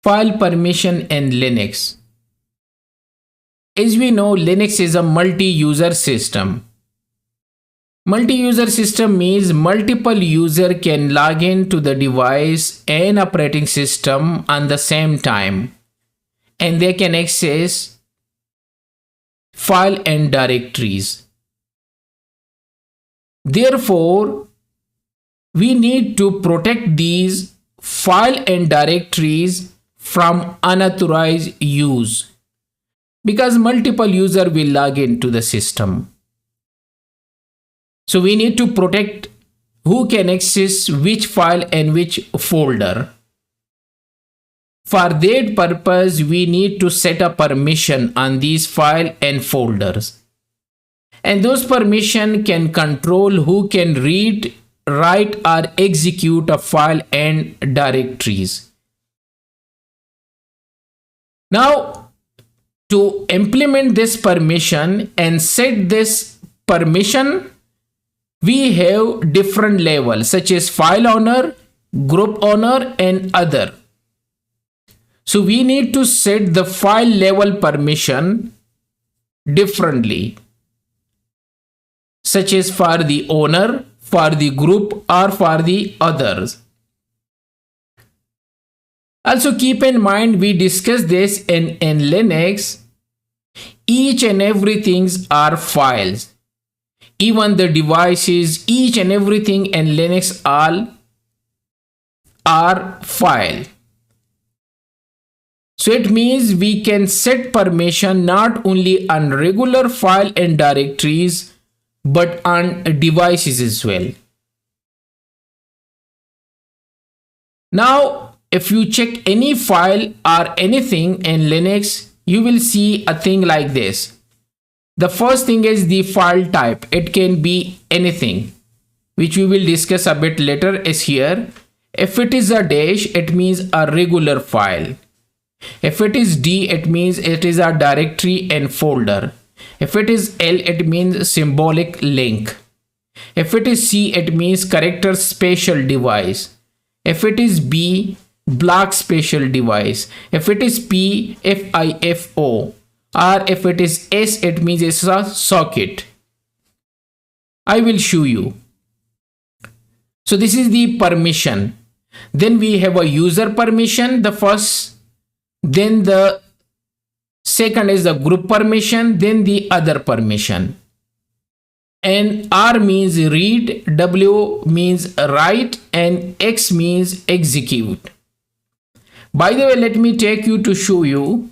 File permission in Linux. As we know, Linux is a multi-user system. Multi-user system means multiple users can log into the device and operating system on the same time, and they can access file and directories. Therefore, we need to protect these file and directories from unauthorized use, because multiple users will log into the system. So we need to protect who can access which file and which folder. For that purpose, we need to set a permission on these files and folders. And those permission can control who can read, write or execute a file and directories. Now, to implement this permission and set this permission, we have different levels such as file owner, group owner and other. So we need to set the file level permission differently, such as for the owner, for the group or for the others. Also keep in mind, we discussed this in Linux, each and everything are files. Even the devices, each and everything in Linux all are file. So it means we can set permission not only on regular file and directories, but on devices as well. Now, if you check any file or anything in Linux, you will see a thing like this. The first thing is the file type. It can be anything, which we will discuss a bit later, is here. If it is a dash, it means a regular file. If it is D, it means it is a directory and folder. If it is L, it means symbolic link. If it is C, it means character special device. If it is B, block special device. If it is P, FIFO. Or if it is S, it means it's a socket. I will show you. So this is the permission. Then we have a user permission, the first. Then the second is the group permission. Then the other permission. And R means read, W means write, and X means execute. By the way, let me take you to show you.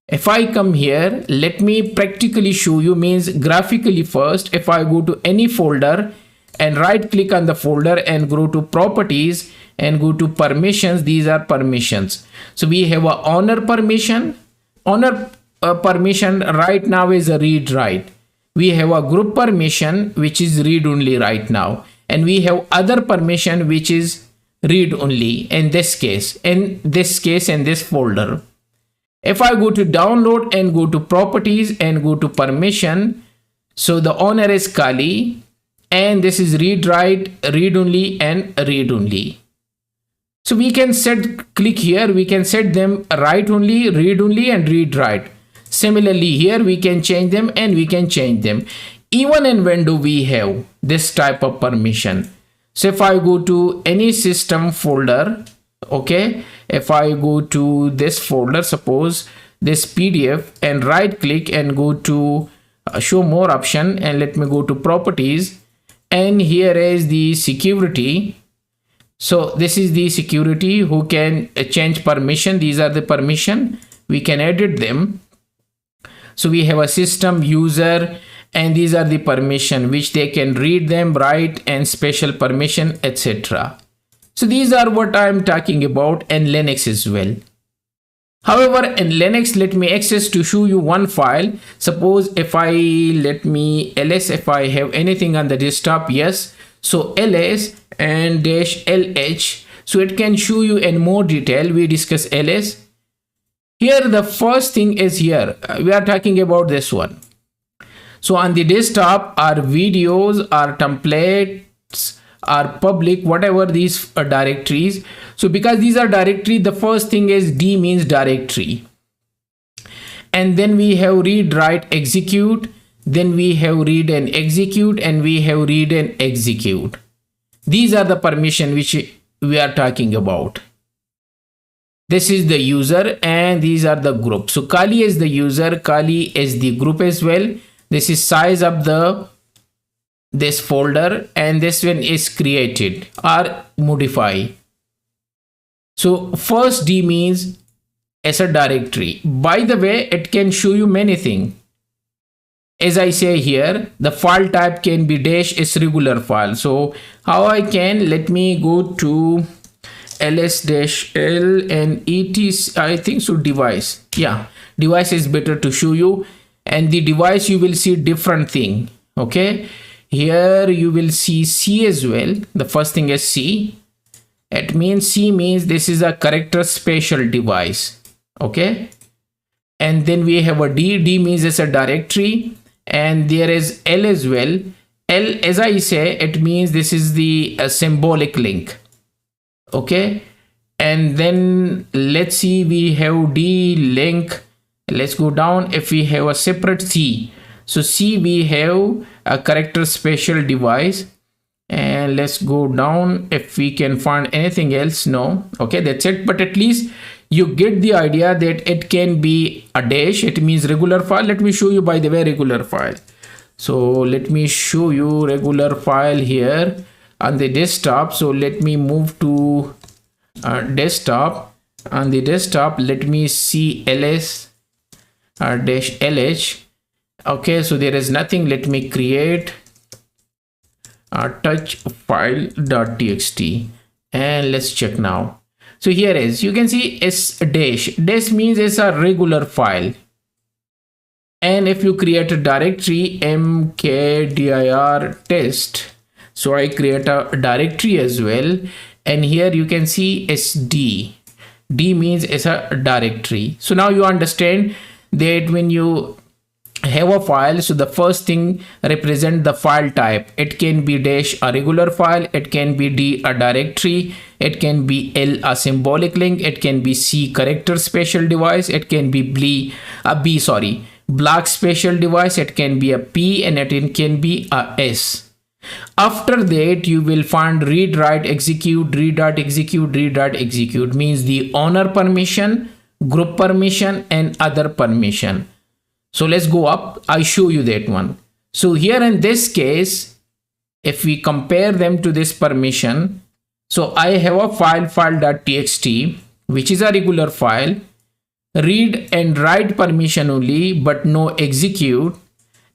If I come here, let me practically show you, means graphically first. If I go to any folder and right click on the folder and go to properties and go to permissions, these are permissions. So we have a owner permission. Owner permission right now is a read write. We have a group permission, which is read only right now. And we have other permission, which is read only in this case, in this folder. If I go to download and go to properties and go to permission, so the owner is Kali and this is read write, read only and read only. So we can click here, we can set them write only, read only and read write. Similarly here we can change them and we can change them. Even in Windows we have this type of permission. So if I go to any system folder, okay, if I go to this folder, suppose this PDF, and right click and go to show more option, and let me go to properties, and here is the security. So this is the security, who can change permission. These are the permission, we can edit them. So we have a system, user, and these are the permission which they can read them, write, and special permission, etc. So these are what I am talking about in Linux as well. However, in Linux, let me access to show you one file. Suppose if I ls, if I have anything on the desktop, yes. So ls and -lh. So it can show you in more detail. We discuss ls. Here the first thing is here. We are talking about this one. So on the desktop, our videos, our templates, are public, whatever these directories. So because these are directory, the first thing is D means directory, and then we have read, write, execute, then we have read and execute, and we have read and execute. These are the permission which we are talking about. This is the user and these are the group. So Kali is the user, Kali is the group as well. This is size of this folder, and this one is created or modify. So first D means as a directory. By the way, it can show you many things. As I say here, the file type can be dash is regular file. So how I can, let me go to ls-l and et, I think so device. Yeah, device is better to show you. And the device you will see different thing. Okay, here you will see C as well. The first thing is C. It means C means this is a character special device. Okay, and then we have a D means it's a directory, and there is L as well. L, as I say, it means this is the symbolic link. Okay, and then let's see, we have D link. Let's go down. If we have a separate C, so C we have a character special device, and let's go down if we can find anything else. No. Okay, that's it. But at least you get the idea that it can be a dash, it means regular file. Let me show you, by the way, regular file. So let me show you regular file here on the desktop. So let me move to desktop. On the desktop, let me see ls dash lh. Okay, so there is nothing. Let me create touch file.txt, and let's check now. So here is, you can see it's dash. Dash means it's a regular file. And if you create a directory mkdir test, so I create a directory as well, and here you can see it's D. D means it's a directory. So now you understand that when you have a file, so the first thing represent the file type. It can be dash a regular file, it can be D a directory, it can be L a symbolic link, it can be C character special device, it can be block special device, it can be a P, and it can be a S. After that you will find read, write, execute. Read, write, execute. Read, write, execute means the owner permission, group permission, and other permission. So let's go up, I show you that one. So here in this case, if we compare them to this permission, so I have a file.txt, which is a regular file, read and write permission only, but no execute.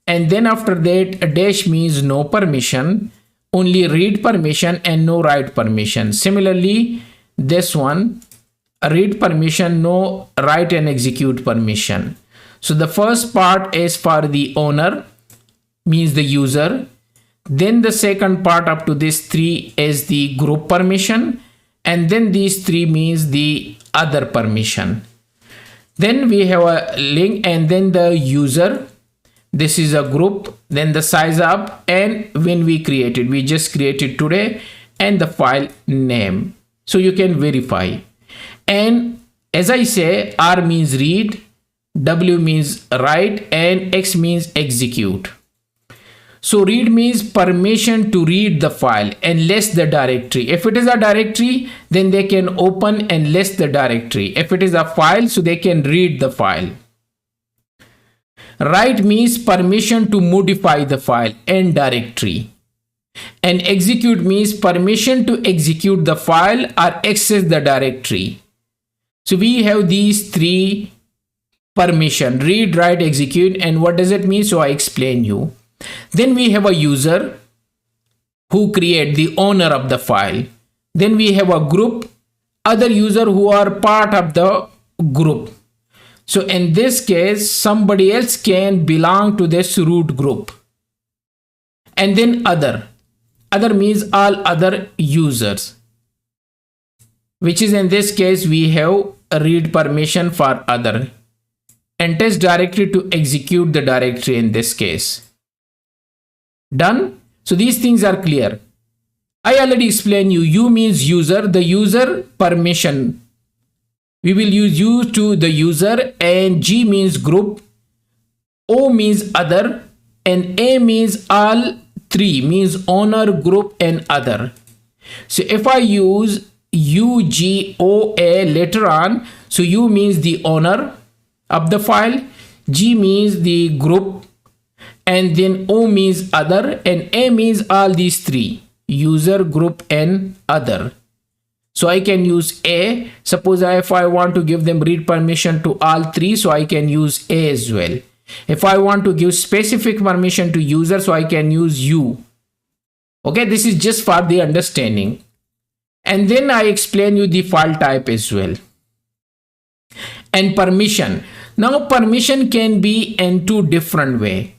And then after that, a dash means no permission, only read permission and no write permission. Similarly, this one, a read permission, no write and execute permission. So the first part is for the owner, means the user. Then the second part up to this 3 is the group permission. And then these 3 means the other permission. Then we have a link, and then the user. This is a group, then the size up, and when we created, we just created today, and the file name. So you can verify. And as I say, R means read, W means write, and X means execute. So read means permission to read the file and list the directory. If it is a directory, then they can open and list the directory. If it is a file, so they can read the file. Write means permission to modify the file and directory. And execute means permission to execute the file or access the directory. So we have these 3 permission: read, write, execute. And what does it mean? So I explain you. Then we have a user who create the owner of the file. Then we have a group, other user who are part of the group. So in this case, somebody else can belong to this root group. And then other means all other users, which is in this case we have a read permission for other, and test directory to execute the directory in this case. Done. So these things are clear. I already explained you. U means user, the user permission. We will use U to the user, and G means group, O means other, and A means all three, means owner, group, and other. So if I use UGOA later on, so U means the owner of the file, G means the group, and then O means other, and A means all these three, user, group, and other. So I can use A. Suppose if I want to give them read permission to all three, so I can use A as well. If I want to give specific permission to user, so I can use U. Okay, this is just for the understanding. And then I explain you the file type as well. And permission. Now permission can be in two different ways.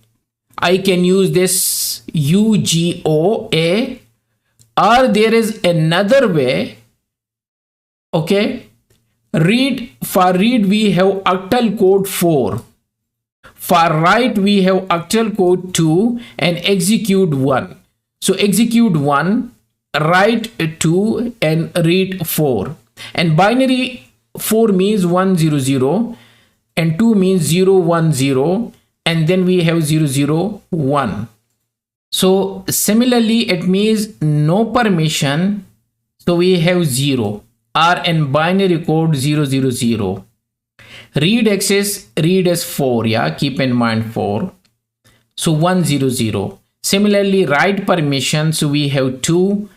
I can use this UGOA, or there is another way. Okay, for read we have octal code 4. For write we have octal code 2 and execute 1. So execute 1, write 2, and read 4. And binary 4 means 100 and 2 means 010, and then we have 001. So similarly it means no permission, so we have 0, or in binary code 000. Read access, read as 4, yeah, keep in mind 4, so 100. Similarly write permission, so we have 2.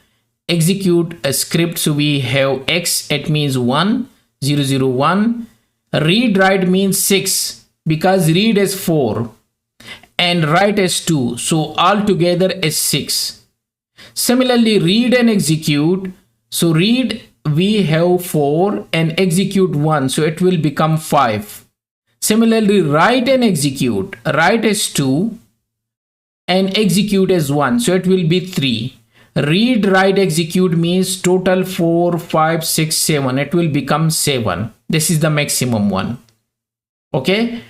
Execute a script, so we have X, it means 1001. Read write means 6, because read is 4 and write is 2, so altogether is 6. Similarly read and execute, so read we have 4 and execute 1, so it will become 5. Similarly write and execute, write is 2 and execute is 1, so it will be 3. Read write execute means total 4 5 6 7, it will become 7. This is the maximum one. Okay,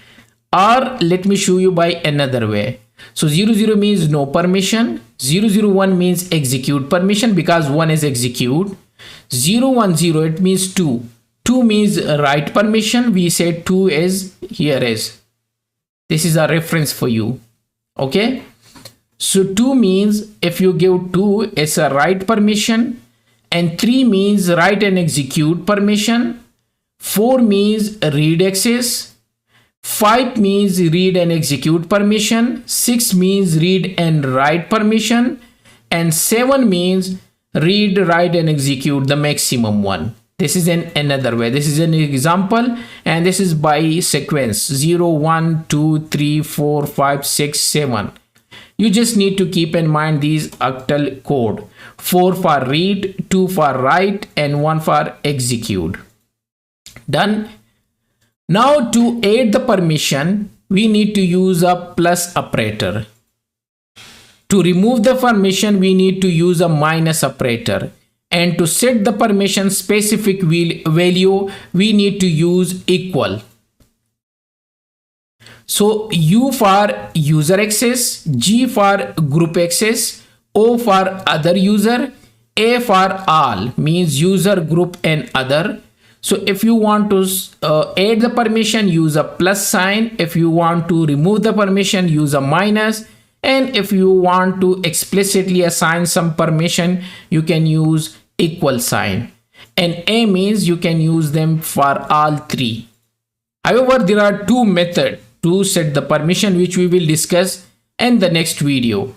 or let me show you by another way. So 00 means no permission, 001 means execute permission, because 1 is execute. 010 it means 2 means write permission, we said 2 is here is, this is a reference for you. Okay, so 2 means if you give 2 it's a write permission, and 3 means write and execute permission, 4 means read access, 5 means read and execute permission, 6 means read and write permission, and 7 means read, write, and execute, the maximum one. This is another way. This is an example, and this is by sequence 0 1 2 3 4 5 6 7. You just need to keep in mind these octal code: 4 for read, 2 for write, and 1 for execute. Done. Now to add the permission, we need to use a plus operator. To remove the permission, we need to use a minus operator. And to set the permission specific value, we need to use equal. So U for user access, G for group access, O for other user, A for all, means user, group, and other. So if you want to add the permission, use a plus sign. If you want to remove the permission, use a minus. And if you want to explicitly assign some permission, you can use equal sign. And A means you can use them for all three. However, there are two methods to set the permission, which we will discuss in the next video.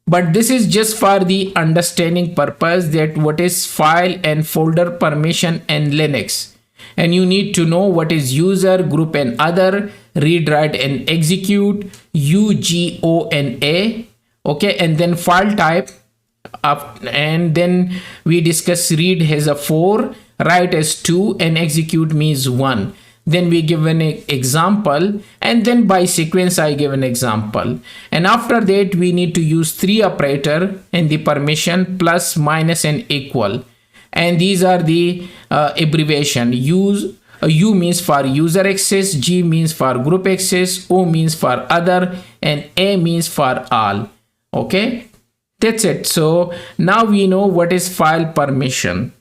But this is just for the understanding purpose that what is file and folder permission in Linux. And you need to know what is user, group, and other, read, write, and execute, U, G, O, and A. Okay, and then file type. And then we discuss read has a 4, write as 2, and execute means 1. Then we give an example, and then by sequence I give an example. And after that we need to use 3 operator in the permission: plus, minus, and equal. And these are the abbreviation. U means for user access, G means for group access, O means for other, and A means for all. Okay, That's it. So now we know what is file permission.